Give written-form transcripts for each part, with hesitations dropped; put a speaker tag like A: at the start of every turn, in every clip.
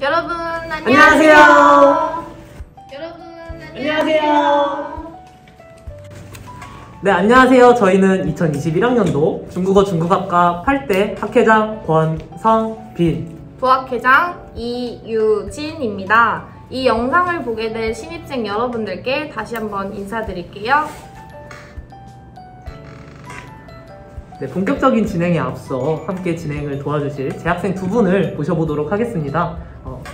A: 여러분
B: 안녕하세요.
A: 여러분
B: 안녕하세요. 네, 안녕하세요. 저희는 2021학년도 중국어 중국학과 8대 학회장 권성빈,
A: 부학회장 이유진입니다. 이 영상을 보게 될 신입생 여러분들께 다시 한번 인사드릴게요.
B: 네, 본격적인 진행에 앞서 함께 진행을 도와주실 재학생 두 분을 모셔보도록 하겠습니다.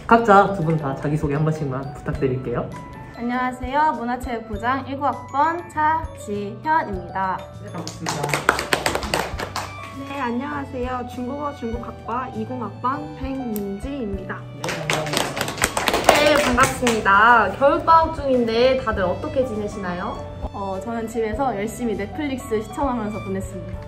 B: 각자 두 분 다 자기소개 한 번씩만 부탁드릴게요.
C: 안녕하세요. 문화체육부장 19학번 차지현입니다.
B: 네, 반갑습니다.
D: 네, 안녕하세요. 중국어 중국학과 20학번 백민지입니다.
A: 네, 반갑습니다. 겨울방학 중인데 다들 어떻게 지내시나요?
C: 저는 집에서 열심히 넷플릭스 시청하면서 보냈습니다.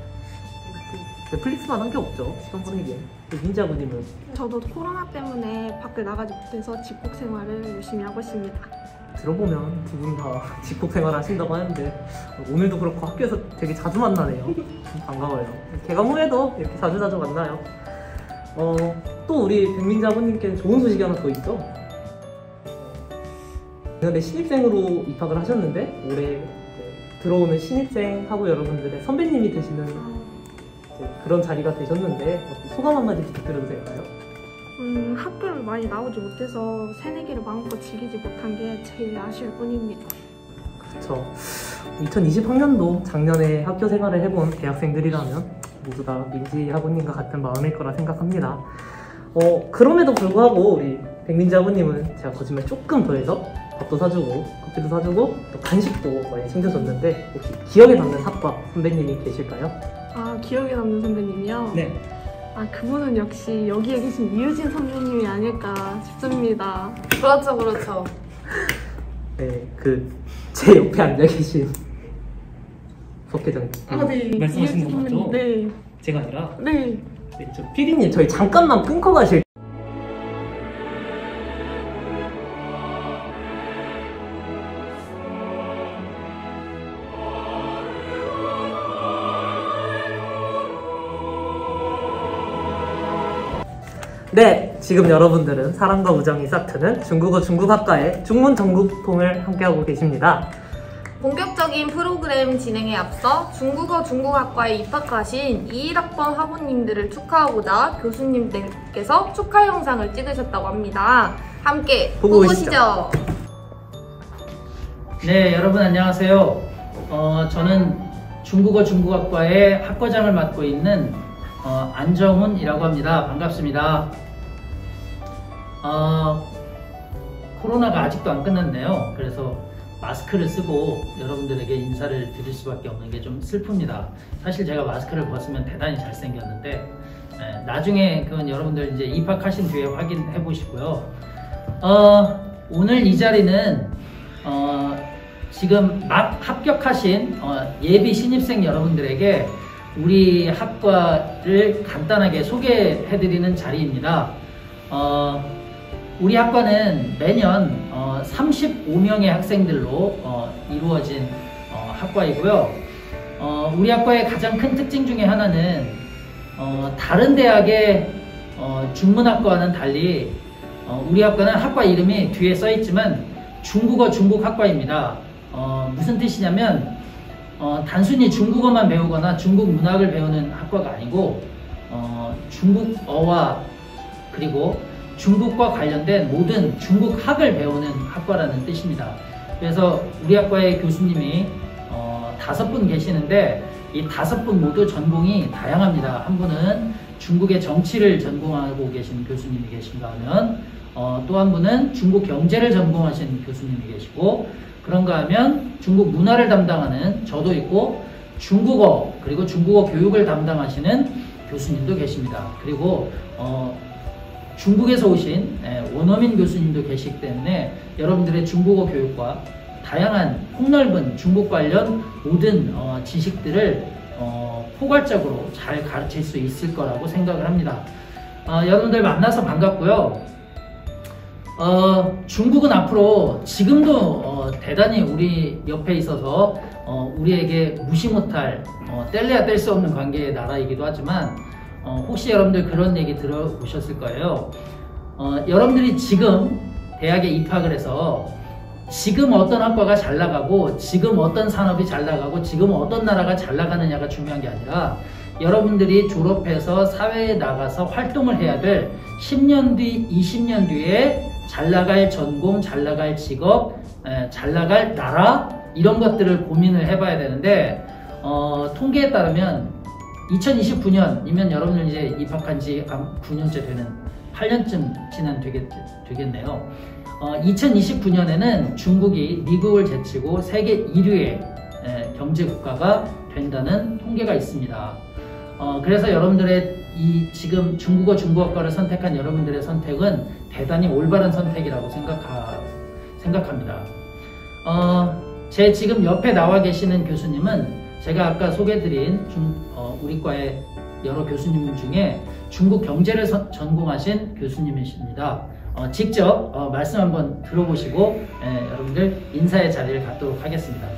B: 넷플릭스만 한 게 없죠, 시간 보내기에. 민지아버님은?
D: 저도 코로나 때문에 밖을 나가지 못해서 집콕 생활을 열심히 하고 있습니다.
B: 들어보면 두 분 다 집콕 생활 하신다고 하는데 오늘도 그렇고 학교에서 되게 자주 만나네요. 좀 반가워요. 개강 후에도 이렇게 자주자주 만나요. 또 우리 백민지 아버님께 좋은 소식이 하나 더 있죠. 근데 신입생으로 입학을 하셨는데 올해 들어오는 신입생하고 여러분들의 선배님이 되시는 그런 자리가 되셨는데 소감 한마디 부탁드려도 될까요?
D: 학교를 많이 나오지 못해서 새내기를 마음껏 즐기지 못한 게 제일 아쉬울 뿐입니다.
B: 그렇죠. 2020학년도 작년에 학교 생활을 해본 대학생들이라면 모두 다 민지 학우님과 같은 마음일 거라 생각합니다. 그럼에도 불구하고 우리 백민지 학우님은 제가 거짓말 조금 더해서 밥도 사주고 커피도 사주고 또 간식도 많이 챙겨줬는데 혹시 기억에 남는 학과 선배님이 계실까요?
D: 아, 기억에 남는 선배님이요?
B: 네.
D: 아, 그분은 역시 여기에 계신 이유진 선배님이 아닐까 싶습니다.
A: 그렇죠, 그렇죠.
B: 네, 제 옆에 앉아 계신 부학회장님.
D: 네.
B: 말씀하신 거
D: 이유진
B: 맞죠?
D: 선배님, 네.
B: 제가 아니라?
D: 네.
B: 네, 저 피디님 저희 잠깐만 끊고 가실. 네, 지금 여러분들은 사랑과 우정이 싹트는 중국어 중국학과의 중문 전국통을 함께하고 계십니다.
A: 본격적인 프로그램 진행에 앞서 중국어 중국학과에 입학하신 21학번 학우님들을 축하하고자 교수님들께서 축하 영상을 찍으셨다고 합니다. 함께 보고 오시죠.
E: 네, 여러분 안녕하세요. 저는 중국어 중국학과의 학과장을 맡고 있는 안정훈이라고 합니다. 반갑습니다. 코로나가 아직도 안 끝났네요. 그래서 마스크를 쓰고 여러분들에게 인사를 드릴 수밖에 없는 게 좀 슬픕니다. 사실 제가 마스크를 벗으면 대단히 잘생겼는데 나중에 그건 여러분들 이제 입학하신 뒤에 확인해 보시고요. 오늘 이 자리는 지금 막 합격하신 예비 신입생 여러분들에게 우리 학과를 간단하게 소개해드리는 자리입니다. 우리 학과는 매년 35명의 학생들로 이루어진 학과이고요. 우리 학과의 가장 큰 특징 중에 하나는 다른 대학의 중문학과와는 달리 우리 학과는 학과 이름이 뒤에 써있지만 중국어 중국학과입니다. 무슨 뜻이냐면 단순히 중국어만 배우거나 중국 문학을 배우는 학과가 아니고 중국어와 그리고 중국과 관련된 모든 중국학을 배우는 학과라는 뜻입니다. 그래서 우리 학과의 교수님이 5분 계시는데 이 5분 모두 전공이 다양합니다. 한 분은 중국의 정치를 전공하고 계신 교수님이 계신가 하면 또 한 분은 중국 경제를 전공하신 교수님이 계시고 그런가 하면 중국 문화를 담당하는 저도 있고 중국어 그리고 중국어 교육을 담당하시는 교수님도 계십니다. 그리고 중국에서 오신 원어민 교수님도 계시기 때문에 여러분들의 중국어 교육과 다양한 폭넓은 중국 관련 모든 지식들을 포괄적으로 잘 가르칠 수 있을 거라고 생각을 합니다. 여러분들 만나서 반갑고요. 중국은 앞으로 지금도 대단히 우리 옆에 있어서 우리에게 무시 못할 뗄래야 뗄 수 없는 관계의 나라이기도 하지만 혹시 여러분들 그런 얘기 들어보셨을 거예요. 여러분들이 지금 대학에 입학을 해서 지금 어떤 학과가 잘 나가고 지금 어떤 산업이 잘 나가고 지금 어떤 나라가 잘 나가느냐가 중요한 게 아니라 여러분들이 졸업해서 사회에 나가서 활동을 해야 될 10년 뒤, 20년 뒤에 잘 나갈 전공, 잘 나갈 직업, 잘 나갈 나라 이런 것들을 고민을 해봐야 되는데 통계에 따르면 2029년이면 여러분들 이제 입학한 지 9년째 되는 8년쯤 지난 되겠네요. 2029년에는 중국이 미국을 제치고 세계 1위의 경제 국가가 된다는 통계가 있습니다. 그래서 여러분들의 이 지금 중국어 중국어과를 선택한 여러분들의 선택은 대단히 올바른 선택이라고 생각합니다. 제 지금 옆에 나와 계시는 교수님은 제가 아까 소개드린 우리 과의 여러 교수님 중에 중국 경제를 전공하신 교수님이십니다. 직접 말씀 한번 들어보시고 여러분들 인사의 자리를 갖도록 하겠습니다.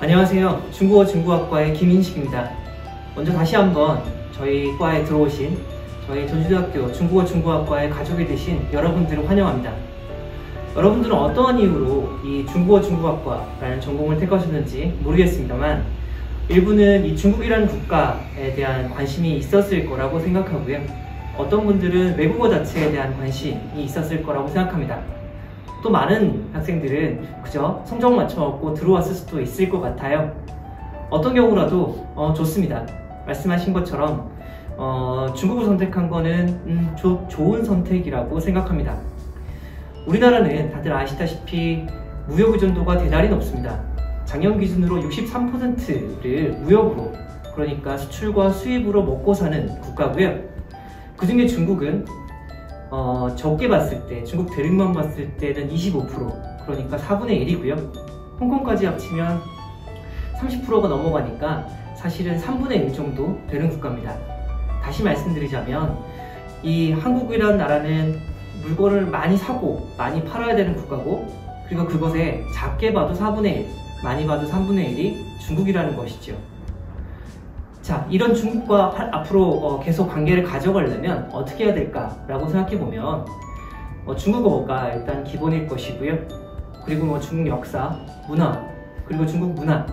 F: 안녕하세요. 중국어 중국어과의 김인식입니다. 먼저 다시 한번 저희 과에 들어오신 저희 전주대학교 중국어 중국어과의 가족이 되신 여러분들을 환영합니다. 여러분들은 어떠한 이유로 이 중국어 중국어과라는 전공을 택하셨는지 모르겠습니다만 일부는 이 중국이라는 국가에 대한 관심이 있었을 거라고 생각하고요. 어떤 분들은 외국어 자체에 대한 관심이 있었을 거라고 생각합니다. 또 많은 학생들은 그저 성적 맞춰갖고 들어왔을 수도 있을 것 같아요. 어떤 경우라도 좋습니다. 말씀하신 것처럼 중국을 선택한 거는 좋은 선택이라고 생각합니다. 우리나라는 다들 아시다시피 무역 의존도가 대단히 높습니다. 작년 기준으로 63%를 무역으로, 그러니까 수출과 수입으로 먹고 사는 국가고요. 그 중에 중국은 적게 봤을 때, 중국 대륙만 봤을 때는 25%, 그러니까 4분의 1이고요. 홍콩까지 합치면 30%가 넘어가니까 사실은 3분의 1 정도 되는 국가입니다. 다시 말씀드리자면 이 한국이라는 나라는 물건을 많이 사고 많이 팔아야 되는 국가고, 그리고 그것에 작게 봐도 4분의 1, 많이 봐도 3분의 1이 중국이라는 것이죠. 자, 이런 중국과 앞으로 계속 관계를 가져가려면 어떻게 해야 될까라고 생각해보면 중국어가 일단 기본일 것이고요. 그리고 중국 역사, 문화, 그리고 중국 문화,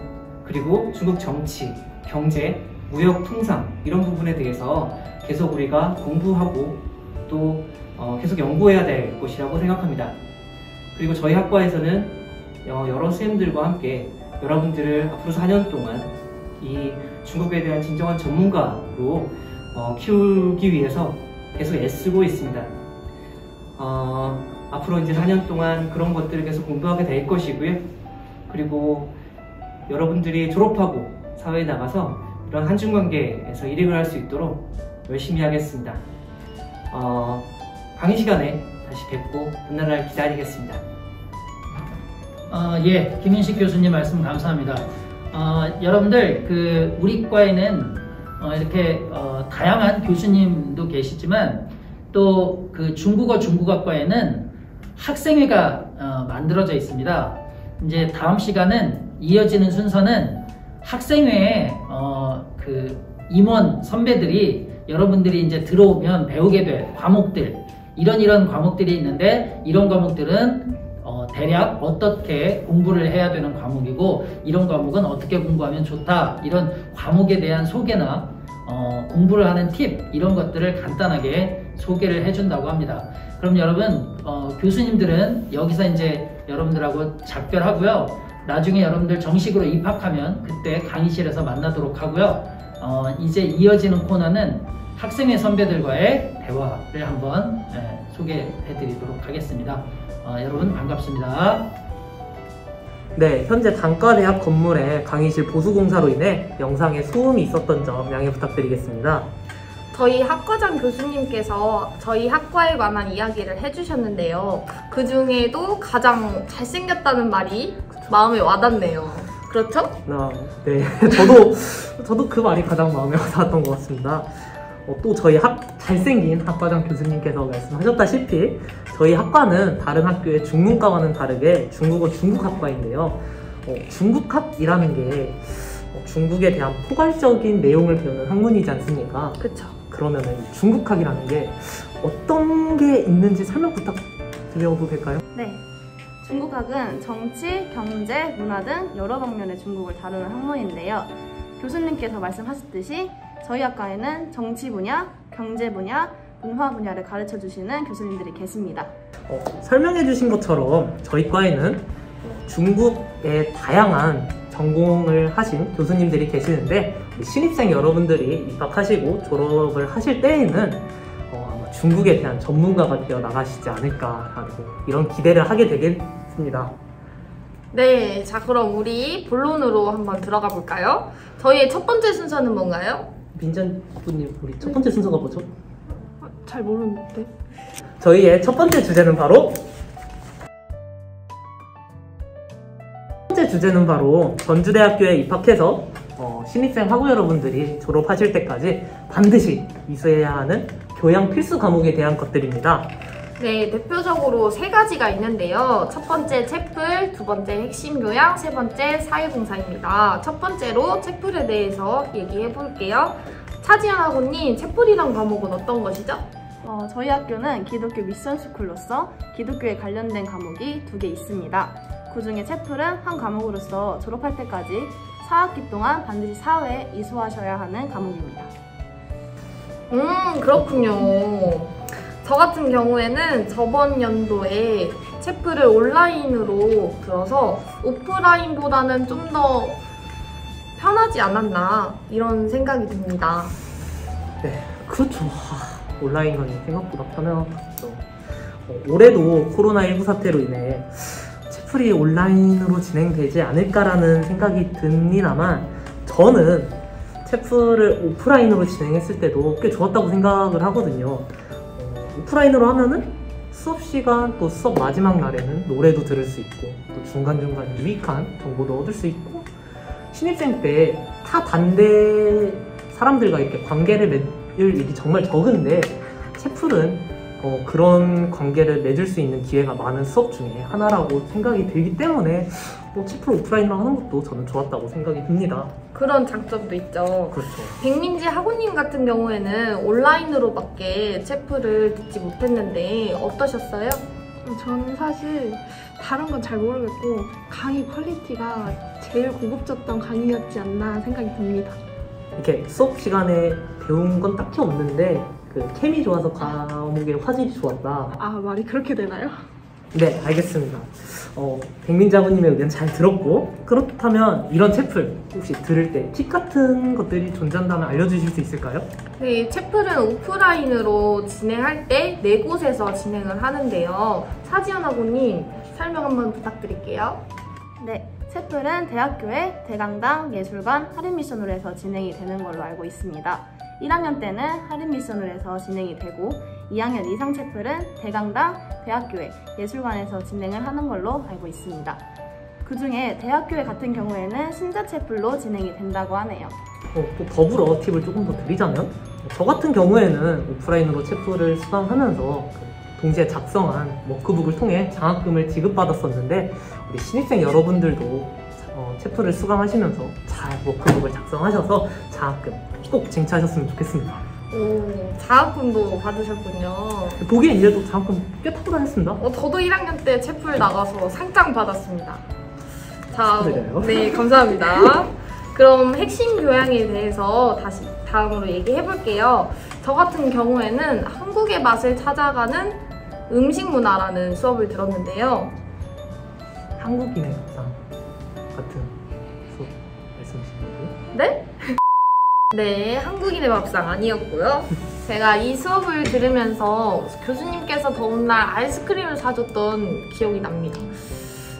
F: 그리고 중국 정치, 경제, 무역, 통상 이런 부분에 대해서 계속 우리가 공부하고 또 계속 연구해야 될 것이라고 생각합니다. 그리고 저희 학과에서는 여러 선생님들과 함께 여러분들을 앞으로 4년 동안 이 중국에 대한 진정한 전문가로 키우기 위해서 계속 애쓰고 있습니다. 앞으로 이제 4년 동안 그런 것들을 계속 공부하게 될 것이고요. 그리고 여러분들이 졸업하고 사회에 나가서 이런 한중관계에서 일익을 할 수 있도록 열심히 하겠습니다. 강의 시간에 다시 뵙고 만날 날 기다리겠습니다.
E: 예, 김인식 교수님 말씀 감사합니다. 여러분들 우리 과에는 이렇게 다양한 교수님도 계시지만 또 그 중국어 중국어과에는 학생회가 만들어져 있습니다. 이제 다음 시간은 이어지는 순서는 학생회에 그 임원 선배들이 여러분들이 이제 들어오면 배우게 될 과목들, 이런 과목들이 있는데, 이런 과목들은 대략 어떻게 공부를 해야 되는 과목이고, 이런 과목은 어떻게 공부하면 좋다, 이런 과목에 대한 소개나 공부를 하는 팁, 이런 것들을 간단하게 소개를 해준다고 합니다. 그럼 여러분, 교수님들은 여기서 이제 여러분들하고 작별하고요. 나중에 여러분들 정식으로 입학하면 그때 강의실에서 만나도록 하고요. 이제 이어지는 코너는 학생회 선배들과의 대화를 한번 소개해 드리도록 하겠습니다. 여러분 반갑습니다.
B: 네, 현재 단과대학 건물의 강의실 보수공사로 인해 영상에 소음이 있었던 점 양해 부탁드리겠습니다.
A: 저희 학과장 교수님께서 저희 학과에 관한 이야기를 해주셨는데요. 그 중에도 가장 잘생겼다는 말이 마음에 와닿네요. 그렇죠?
B: 네, 저도 그 말이 가장 마음에 와닿았던 것 같습니다. 또 저희 잘생긴 학과장 교수님께서 말씀하셨다시피 저희 학과는 다른 학교의 중문과와는 다르게 중국어 중국학과인데요. 중국학이라는 게 중국에 대한 포괄적인 내용을 배우는 학문이지 않습니까?
A: 그쵸.
B: 그러면은 중국학이라는 게 어떤 게 있는지 설명 부탁드려도 될까요?
C: 네. 중국학은 정치, 경제, 문화 등 여러 방면의 중국을 다루는 학문인데요. 교수님께서 말씀하셨듯이 저희 학과에는 정치 분야, 경제 분야, 문화 분야를 가르쳐 주시는 교수님들이 계십니다.
B: 설명해 주신 것처럼 저희 과에는 중국의 다양한 전공을 하신 교수님들이 계시는데 우리 신입생 여러분들이 입학하시고 졸업을 하실 때에는 아마 중국에 대한 전문가가 되어 나가시지 않을까라고 이런 기대를 하게 되겠습니다.
A: 네, 자 그럼 우리 본론으로 한번 들어가 볼까요? 저희의 첫 번째 순서는 뭔가요?
B: 민jan분님, 우리 첫 번째 순서가 뭐죠?
D: 잘 모르는데.
B: 저희의 첫 번째 주제는 바로 전주대학교에 입학해서 신입생 학우 여러분들이 졸업하실 때까지 반드시 이수해야 하는 교양 필수 과목에 대한 것들입니다.
A: 네, 대표적으로 세 가지가 있는데요. 첫 번째 채플, 두 번째 핵심 교양, 세 번째 사회봉사입니다. 첫 번째로 채플에 대해서 얘기해 볼게요. 차지연 학우님, 채플이란 과목은 어떤 것이죠?
C: 저희 학교는 기독교 미션 스쿨로서 기독교에 관련된 과목이 2개 있습니다. 그 중에 채플은 한 과목으로서 졸업할 때까지 4학기 동안 반드시 사회에 이수하셔야 하는 과목입니다.
A: 그렇군요. 저 같은 경우에는 저번 연도에 채플을 온라인으로 들어서 오프라인보다는 좀 더 편하지 않았나 이런 생각이 듭니다.
B: 네, 그렇죠. 온라인은 생각보다 편하죠. 올해도 코로나19 사태로 인해 채플이 온라인으로 진행되지 않을까라는 생각이 듭니다만 저는 채플을 오프라인으로 진행했을 때도 꽤 좋았다고 생각을 하거든요. 오프라인으로 하면은 수업 시간 또 수업 마지막 날에는 노래도 들을 수 있고 또 중간중간 유익한 정보도 얻을 수 있고 신입생 때 타 단대 사람들과 이렇게 관계를 맺을 일이 정말 적은데 채플은 그런 관계를 맺을 수 있는 기회가 많은 수업 중에 하나라고 생각이 들기 때문에 채플 오프라인으로 하는 것도 저는 좋았다고 생각이 듭니다.
A: 그런 장점도 있죠.
B: 그렇죠.
A: 백민지 학우님 같은 경우에는 온라인으로밖에 채플을 듣지 못했는데 어떠셨어요?
D: 저는 사실 다른 건 잘 모르겠고 강의 퀄리티가 제일 고급졌던 강의였지 않나 생각이 듭니다.
B: 이렇게 수업 시간에 배운 건 딱히 없는데 그 케미 좋아서 과목의 화질이 좋았다.
D: 아, 말이 그렇게 되나요?
B: 네, 알겠습니다. 백민지 학우님의 의견 잘 들었고 그렇다면 이런 채플 혹시 들을 때 팁 같은 것들이 존재한다면 알려주실 수 있을까요?
A: 네, 채플은 오프라인으로 진행할 때 4곳에서 진행을 하는데요. 차지연 학우님 설명 한번 부탁드릴게요.
C: 네, 채플은 대학교의 대강당, 예술관, 할인미션으로 해서 진행이 되는 걸로 알고 있습니다. 1학년 때는 할인미션으로 해서 진행이 되고 2학년 이상 채플은 대강당, 대학교의 예술관에서 진행을 하는 걸로 알고 있습니다. 그 중에 대학교에 같은 경우에는 신자 채플로 진행이 된다고 하네요.
B: 또 더불어 팁을 조금 더 드리자면 저 같은 경우에는 오프라인으로 채플을 수강하면서 동시에 작성한 워크북을 통해 장학금을 지급받았었는데 우리 신입생 여러분들도 채플을 수강하시면서 잘 워크북을 작성하셔서 장학금 꼭 쟁취하셨으면 좋겠습니다.
A: 오, 장학금도 받으셨군요.
B: 보기엔 이래도 장학금 꽤 타고 다녔습니다.
A: 저도 1학년 때 채플 나가서 상장 받았습니다. 자,
B: 축하드려요.
A: 네, 감사합니다. 그럼 핵심 교양에 대해서 다시 다음으로 얘기해 볼게요. 저 같은 경우에는 한국의 맛을 찾아가는 음식 문화라는 수업을 들었는데요.
B: 한국인의 밥상 같은 수업 말씀이신 거고요?
A: 네? 네, 한국인의 밥상 아니었고요. 제가 이 수업을 들으면서 교수님께서 더운날 아이스크림을 사줬던 기억이 납니다.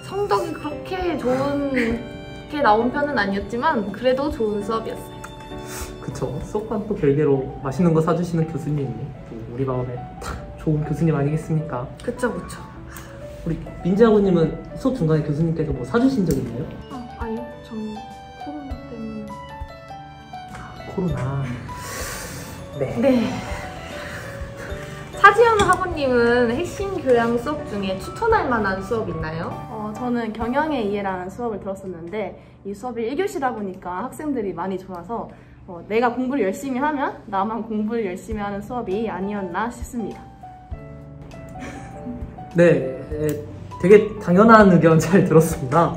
A: 성적이 그렇게 좋게 나온 편은 아니었지만 그래도 좋은 수업이었어요.
B: 그쵸. 수업과는 또 별개로 맛있는 거 사주시는 교수님이 또 우리 마음에 탁 좋은 교수님 아니겠습니까?
A: 그쵸, 그쵸.
B: 우리 민지 학우님은 수업 중간에 교수님께서 뭐 사주신 적 있나요?
D: 아니요. 전 코로나 때문에.
B: 코로나. 네.
A: 네. 차지연 학우님은 핵심 교양 수업 중에 추천할 만한 수업 있나요?
C: 저는 경영의 이해라는 수업을 들었었는데 이 수업이 1교시다 보니까 학생들이 많이 좋아서 내가 공부를 열심히 하면 나만 공부를 열심히 하는 수업이 아니었나 싶습니다.
B: 네, 되게 당연한 의견 잘 들었습니다.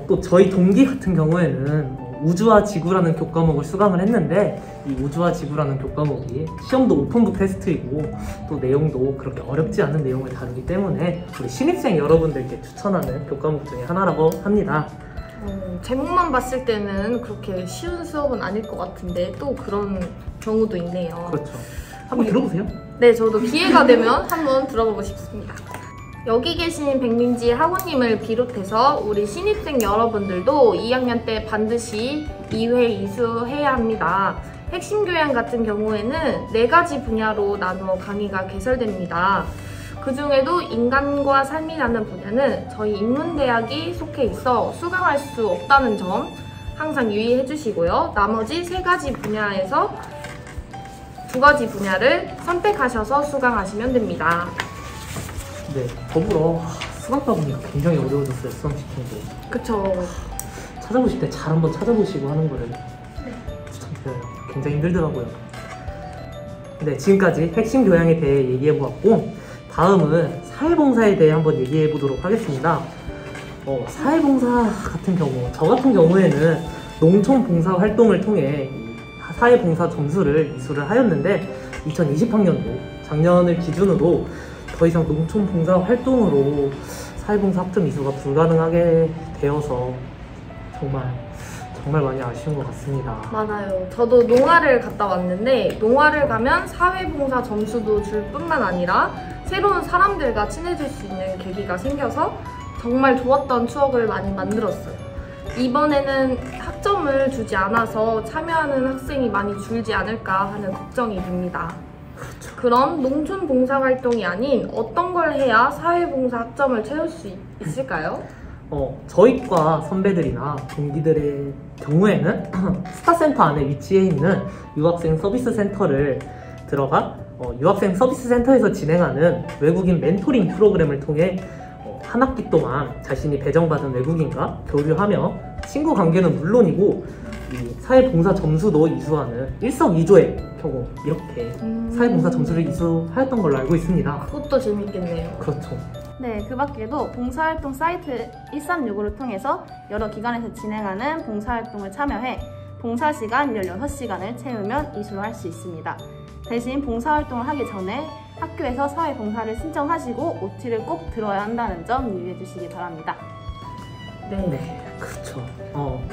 B: 또 저희 동기 같은 경우에는 우주와 지구라는 교과목을 수강을 했는데 이 우주와 지구라는 교과목이 시험도 오픈북 테스트이고 또 내용도 그렇게 어렵지 않은 내용을 다루기 때문에 우리 신입생 여러분들께 추천하는 교과목 중에 하나라고 합니다.
A: 제목만 봤을 때는 그렇게 쉬운 수업은 아닐 것 같은데 또 그런 경우도 있네요.
B: 그렇죠. 한번 들어보세요.
A: 네, 저도 기회가 되면 한번 들어보고 싶습니다. 여기 계신 백민지 학우님을 비롯해서 우리 신입생 여러분들도 2학년 때 반드시 2회 이수해야 합니다. 핵심 교양 같은 경우에는 4가지 분야로 나누어 강의가 개설됩니다. 그 중에도 인간과 삶이라는 분야는 저희 인문대학이 속해 있어 수강할 수 없다는 점 항상 유의해 주시고요. 나머지 3가지 분야에서 2가지 분야를 선택하셔서 수강하시면 됩니다.
B: 네, 더불어 수강과 보니까 굉장히 어려워졌어요. 수강시키는 게.
A: 그쵸.
B: 찾아보실 때 잘 한번 찾아보시고 하는 거를 추천드려요. 굉장히 힘들더라고요. 네, 지금까지 핵심 교양에 대해 얘기해보았고 다음은 사회봉사에 대해 한번 얘기해보도록 하겠습니다. 사회봉사 같은 경우, 저 같은 경우에는 농촌봉사 활동을 통해 사회봉사 점수를 이수를 하였는데 2020학년도 작년을 기준으로 더 이상 농촌봉사 활동으로 사회봉사 학점 이수가 불가능하게 되어서 정말 많이 아쉬운 것 같습니다.
A: 맞아요. 저도 농아를 갔다 왔는데 농아를 가면 사회봉사 점수도 줄 뿐만 아니라 새로운 사람들과 친해질 수 있는 계기가 생겨서 정말 좋았던 추억을 많이 만들었어요. 이번에는 학점을 주지 않아서 참여하는 학생이 많이 줄지 않을까 하는 걱정이 듭니다. 그럼 농촌 봉사활동이 아닌 어떤 걸 해야 사회봉사 학점을 채울 수 있을까요?
B: 저희 과 선배들이나 동기들의 경우에는 스타센터 안에 위치해 있는 유학생 서비스 센터를 들어가 유학생 서비스 센터에서 진행하는 외국인 멘토링 프로그램을 통해 한 학기 동안 자신이 배정받은 외국인과 교류하며 친구 관계는 물론이고 이 사회봉사 점수도 이수하는 일석이조의 경우 이렇게 사회봉사 점수를 이수하였던 걸로 알고 있습니다.
A: 그것도 재밌겠네요.
B: 그렇죠.
C: 네, 그 밖에도 봉사활동 사이트 1365를 통해서 여러 기관에서 진행하는 봉사활동을 참여해 봉사시간 16시간을 채우면 이수를 할 수 있습니다. 대신 봉사활동을 하기 전에 학교에서 사회봉사를 신청하시고 OT를 꼭 들어야 한다는 점 유의해 주시기 바랍니다.
B: 네, 그렇죠.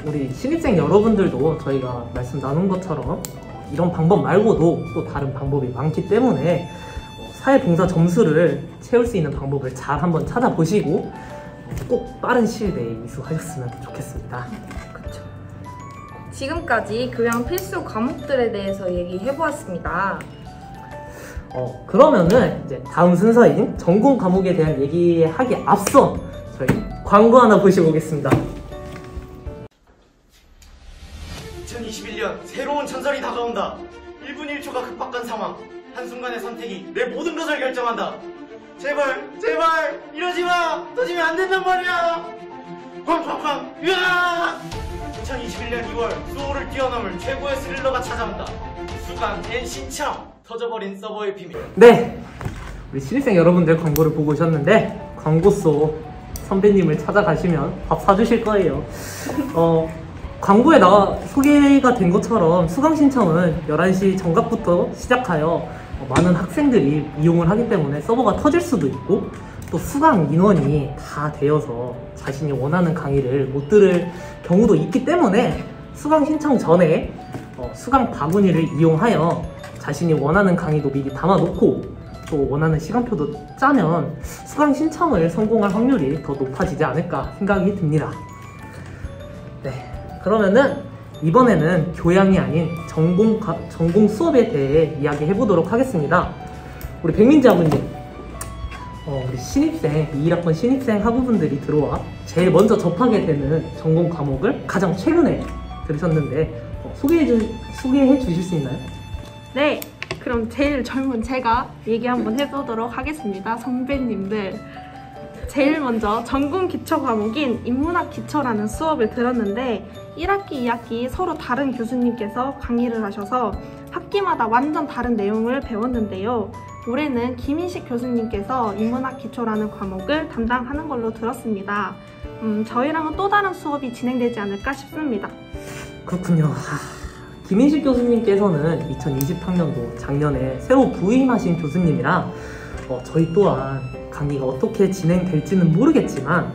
B: 우리 신입생 여러분들도 저희가 말씀 나눈 것처럼 이런 방법 말고도 또 다른 방법이 많기 때문에 사회봉사 점수를 채울 수 있는 방법을 잘 한번 찾아보시고 꼭 빠른 시일 내에 이수하셨으면 좋겠습니다.
A: 그렇죠. 지금까지 교양 필수 과목들에 대해서 얘기해보았습니다.
B: 그러면은 이제 다음 순서인 전공 과목에 대한 얘기하기에 앞서 저희 광고 하나 보시고 오겠습니다.
G: 2021년 새로운 전설이 다가온다. 1분 1초가 급박한 상황. 한순간의 선택이 내 모든 것을 결정한다. 제발 이러지 마. 터지면 안 된단 말이야. 쾅쾅쾅. 으아! 2021년 2월 수호를 뛰어넘을 최고의 스릴러가 찾아온다. 수강 앤 신청. 터져버린 서버의 비밀.
B: 네, 우리 신입생 여러분들 광고를 보고 오셨는데 광고 속 선배님을 찾아가시면 밥 사주실 거예요. 광고에 소개가 된 것처럼 수강 신청은 11시 정각부터 시작하여 많은 학생들이 이용을 하기 때문에 서버가 터질 수도 있고 또 수강 인원이 다 되어서 자신이 원하는 강의를 못 들을 경우도 있기 때문에 수강 신청 전에 수강 바구니를 이용하여 자신이 원하는 강의도 미리 담아놓고 또 원하는 시간표도 짜면 수강 신청을 성공할 확률이 더 높아지지 않을까 생각이 듭니다. 네, 그러면은 이번에는 교양이 아닌 전공 수업에 대해 이야기해 보도록 하겠습니다. 우리 백민지 학우님, 우리 신입생, 21학번 신입생 학우분들이 들어와 제일 먼저 접하게 되는 전공 과목을 가장 최근에 들으셨는데 소개해 주실 수 있나요?
D: 네, 그럼 제일 젊은 제가 얘기 한번 해보도록 하겠습니다. 선배님들, 제일 먼저 전공 기초 과목인 인문학 기초라는 수업을 들었는데 1학기, 2학기 서로 다른 교수님께서 강의를 하셔서 학기마다 완전 다른 내용을 배웠는데요. 올해는 김인식 교수님께서 인문학 기초라는 과목을 담당하는 걸로 들었습니다. 저희랑은 또 다른 수업이 진행되지 않을까 싶습니다.
B: 그렇군요. 김인식 교수님께서는 2020학년도 작년에 새로 부임하신 교수님이라 저희 또한 강의가 어떻게 진행될지는 모르겠지만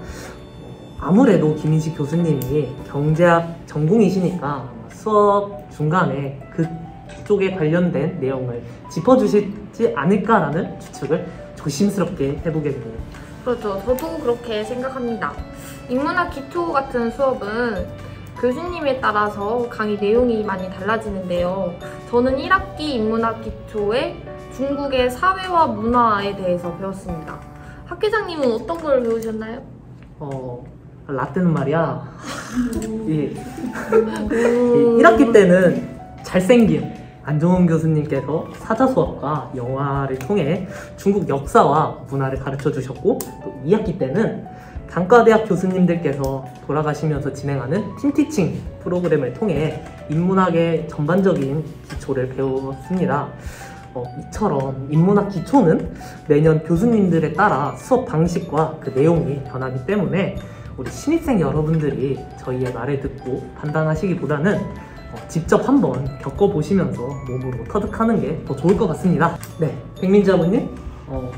B: 아무래도 김인식 교수님이 경제학 전공이시니까 수업 중간에 그쪽에 관련된 내용을 짚어주시지 않을까라는 추측을 조심스럽게 해보게 됩니다.
A: 그렇죠. 저도 그렇게 생각합니다. 인문학 기초 같은 수업은 교수님에 따라서 강의 내용이 많이 달라지는데요. 저는 1학기 인문학 기초에 중국의 사회와 문화에 대해서 배웠습니다. 학회장님은 어떤 걸 배우셨나요?
B: 라떼는 말이야. 1학기 때는 잘생긴 안정원 교수님께서 사자 수업과 영화를 통해 중국 역사와 문화를 가르쳐 주셨고, 또 2학기 때는 단과대학 교수님들께서 돌아가시면서 진행하는 팀티칭 프로그램을 통해 인문학의 전반적인 기초를 배웠습니다. 이처럼 인문학 기초는 매년 교수님들에 따라 수업 방식과 그 내용이 변하기 때문에 우리 신입생 여러분들이 저희의 말을 듣고 판단하시기보다는 직접 한번 겪어보시면서 몸으로 터득하는 게 더 좋을 것 같습니다. 네, 백민지 아버님,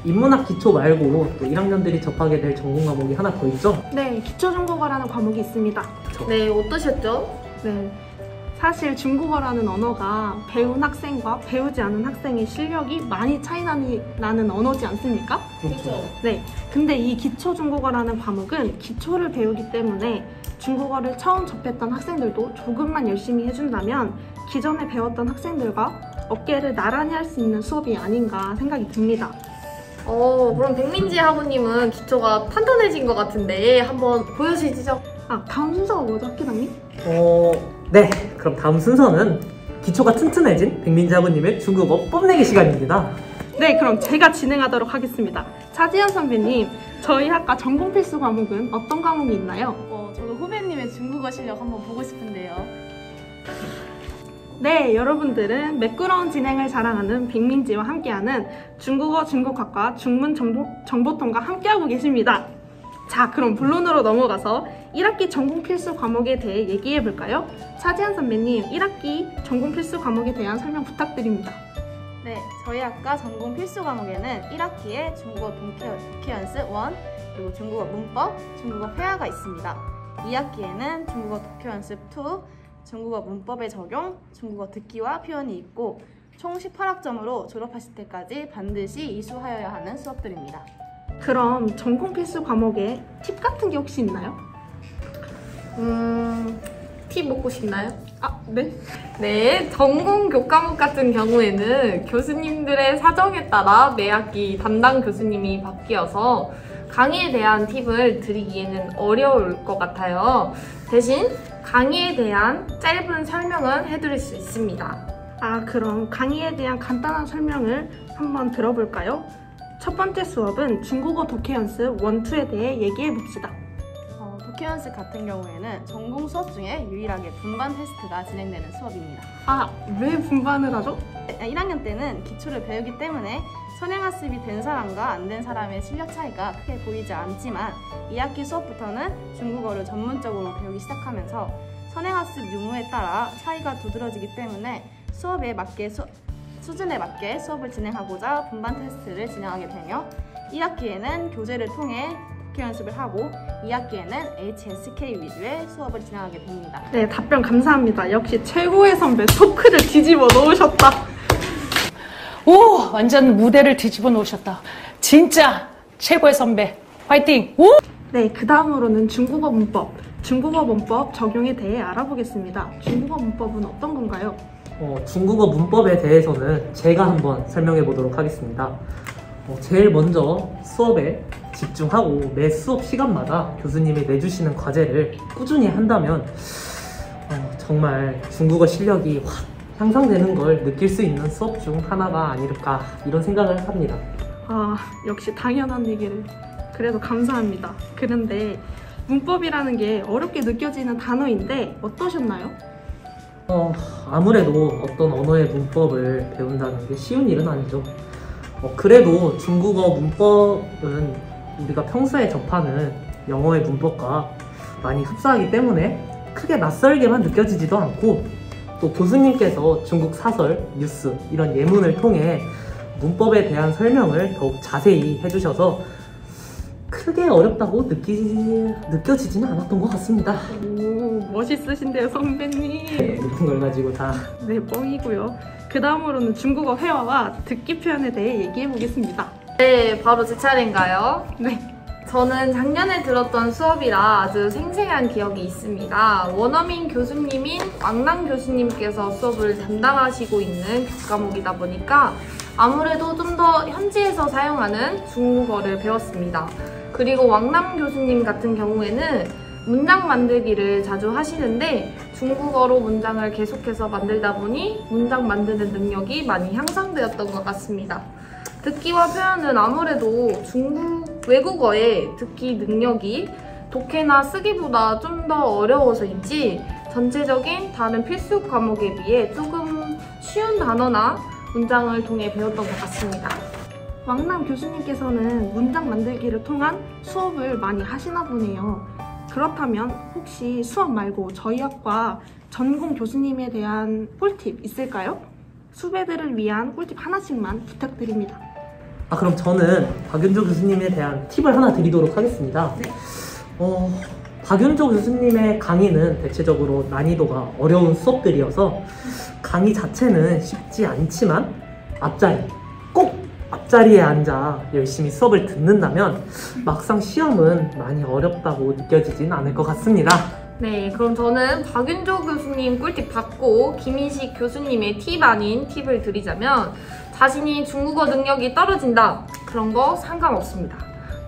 B: 인문학 기초 말고 또 1학년들이 접하게 될 전공 과목이 하나 더 있죠?
D: 네, 기초 중국어라는 과목이 있습니다.
A: 네, 어떠셨죠?
D: 네, 사실 중국어라는 언어가 배운 학생과 배우지 않은 학생의 실력이 많이 차이 나는 언어지 않습니까?
A: 그렇죠.
D: 네, 근데 이 기초 중국어라는 과목은 기초를 배우기 때문에 중국어를 처음 접했던 학생들도 조금만 열심히 해준다면 기존에 배웠던 학생들과 어깨를 나란히 할 수 있는 수업이 아닌가 생각이 듭니다.
A: 그럼 백민지 학우님은 기초가 탄탄해진 것 같은데 한번 보여주시죠.
D: 다음 순서가 뭐죠, 학회장님?
B: 네, 그럼 다음 순서는 기초가 튼튼해진 백민지 아버님의 중국어 뽐내기 시간입니다.
D: 네, 그럼 제가 진행하도록 하겠습니다. 차지현 선배님, 저희 학과 전공 필수 과목은 어떤 과목이 있나요?
C: 저도 후배님의 중국어 실력 한번 보고 싶은데요.
D: 네, 여러분들은 매끄러운 진행을 자랑하는 백민지와 함께하는 중국어 중국학과 중문 정보통과 함께하고 계십니다. 자, 그럼 본론으로 넘어가서 1학기 전공 필수 과목에 대해 얘기해 볼까요? 차지한 선배님, 1학기 전공 필수 과목에 대한 설명 부탁드립니다.
C: 네, 저희 학과 전공 필수 과목에는 1학기에 중국어 독해 연습 1, 그리고 중국어 문법, 중국어 회화가 있습니다. 2학기에는 중국어 독해 연습 2, 중국어 문법의 적용, 중국어 듣기와 표현이 있고 총 18학점으로 졸업하실 때까지 반드시 이수하여야 하는 수업들입니다.
D: 그럼 전공 필수 과목에 팁 같은 게 혹시 있나요?
A: 팁 먹고 싶나요?
D: 네.
A: 네, 전공 교과목 같은 경우에는 교수님들의 사정에 따라 매 학기 담당 교수님이 바뀌어서 강의에 대한 팁을 드리기에는 어려울 것 같아요. 대신 강의에 대한 짧은 설명은 해드릴 수 있습니다.
D: 그럼 강의에 대한 간단한 설명을 한번 들어볼까요? 첫 번째 수업은 중국어 독해 연습 1, 2에 대해 얘기해 봅시다.
C: 독해 연습 같은 경우에는 전공 수업 중에 유일하게 분반 테스트가 진행되는 수업입니다.
D: 왜 분반을 하죠?
C: 1학년 때는 기초를 배우기 때문에 선행학습이 된 사람과 안 된 사람의 실력 차이가 크게 보이지 않지만 2학기 수업부터는 중국어를 전문적으로 배우기 시작하면서 선행학습 유무에 따라 차이가 두드러지기 때문에 수업에 맞게 수준에 맞게 수업을 진행하고자 분반 테스트를 진행하게 되며 1학기에는 교재를 통해 독해 연습을 하고 2학기에는 HSK 위주의 수업을 진행하게 됩니다.
D: 네, 답변 감사합니다. 역시 최고의 선배, 토크를 뒤집어 놓으셨다.
H: 오, 완전 무대를 뒤집어 놓으셨다. 진짜 최고의 선배. 화이팅! 오!
D: 네, 그 다음으로는 중국어 문법. 중국어 문법 적용에 대해 알아보겠습니다. 중국어 문법은 어떤 건가요?
B: 중국어 문법에 대해서는 제가 한번 설명해 보도록 하겠습니다. 제일 먼저 수업에 집중하고 매 수업 시간마다 교수님이 내주시는 과제를 꾸준히 한다면 정말 중국어 실력이 확 향상되는 걸 느낄 수 있는 수업 중 하나가 아닐까 이런 생각을 합니다.
D: 역시 당연한 얘기를. 그래도 감사합니다. 그런데 문법이라는 게 어렵게 느껴지는 단어인데 어떠셨나요?
B: 아무래도 어떤 언어의 문법을 배운다는 게 쉬운 일은 아니죠. 그래도 중국어 문법은 우리가 평소에 접하는 영어의 문법과 많이 흡사하기 때문에 크게 낯설게만 느껴지지도 않고, 또 교수님께서 중국 사설, 뉴스 이런 예문을 통해 문법에 대한 설명을 더욱 자세히 해주셔서 크게 어렵다고 느껴지지는 않았던 것 같습니다.
D: 오, 멋있으신데요, 선배님.
B: 높은 걸 가지고 다.
D: 네, 뻥이고요. 그 다음으로는 중국어 회화와 듣기 표현에 대해 얘기해 보겠습니다.
A: 네, 바로 제 차례인가요?
D: 네.
A: 저는 작년에 들었던 수업이라 아주 생생한 기억이 있습니다. 원어민 교수님인 왕남 교수님께서 수업을 담당하시고 있는 교과목이다 보니까 아무래도 좀 더 현지에서 사용하는 중국어를 배웠습니다. 그리고 왕남 교수님 같은 경우에는 문장 만들기를 자주 하시는데 중국어로 문장을 계속해서 만들다 보니 문장 만드는 능력이 많이 향상되었던 것 같습니다. 듣기와 표현은 아무래도 외국어의 듣기 능력이 독해나 쓰기보다 좀 더 어려워서인지 전체적인 다른 필수 과목에 비해 조금 쉬운 단어나 문장을 통해 배웠던 것 같습니다.
D: 왕남 교수님께서는 문장 만들기를 통한 수업을 많이 하시나 보네요. 그렇다면 혹시 수업 말고 저희 학과 전공 교수님에 대한 꿀팁 있을까요? 수배들을 위한 꿀팁 하나씩만 부탁드립니다.
B: 그럼 저는 박윤조 교수님에 대한 팁을 하나 드리도록 하겠습니다.
D: 네.
B: 박윤조 교수님의 강의는 대체적으로 난이도가 어려운 수업들이어서 강의 자체는 쉽지 않지만 꼭 앞자리에 앉아 열심히 수업을 듣는다면 막상 시험은 많이 어렵다고 느껴지진 않을 것 같습니다.
A: 네, 그럼 저는 박윤조 교수님 꿀팁 받고 김인식 교수님의 팁 아닌 팁을 드리자면, 자신이 중국어 능력이 떨어진다, 그런 거 상관없습니다.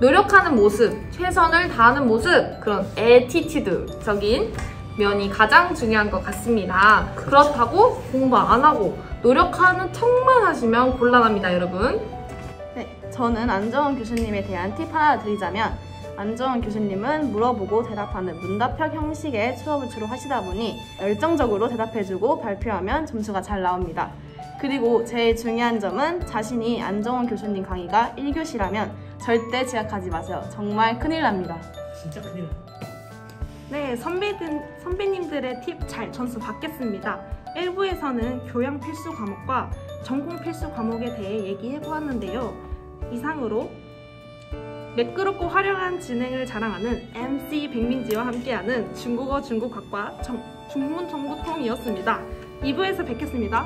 A: 노력하는 모습, 최선을 다하는 모습, 그런 애티튜드적인 면이 가장 중요한 것 같습니다. 그렇다고 공부 안 하고 노력하는 척만 하시면 곤란합니다, 여러분.
C: 네, 저는 안정원 교수님에 대한 팁 하나 드리자면, 안정원 교수님은 물어보고 대답하는 문답형 형식의 수업을 주로 하시다 보니 열정적으로 대답해주고 발표하면 점수가 잘 나옵니다. 그리고 제일 중요한 점은 자신이 안정원 교수님 강의가 1교시라면 절대 지각하지 마세요. 정말 큰일 납니다.
B: 진짜 큰일 나.
D: 네, 선배님들의 팁 잘 전수 받겠습니다. 1부에서는 교양 필수 과목과 전공 필수 과목에 대해 얘기해 보았는데요. 이상으로 매끄럽고 화려한 진행을 자랑하는 MC 백민지와 함께하는 중국어 중국학과 중문정보통이었습니다. 2부에서 뵙겠습니다.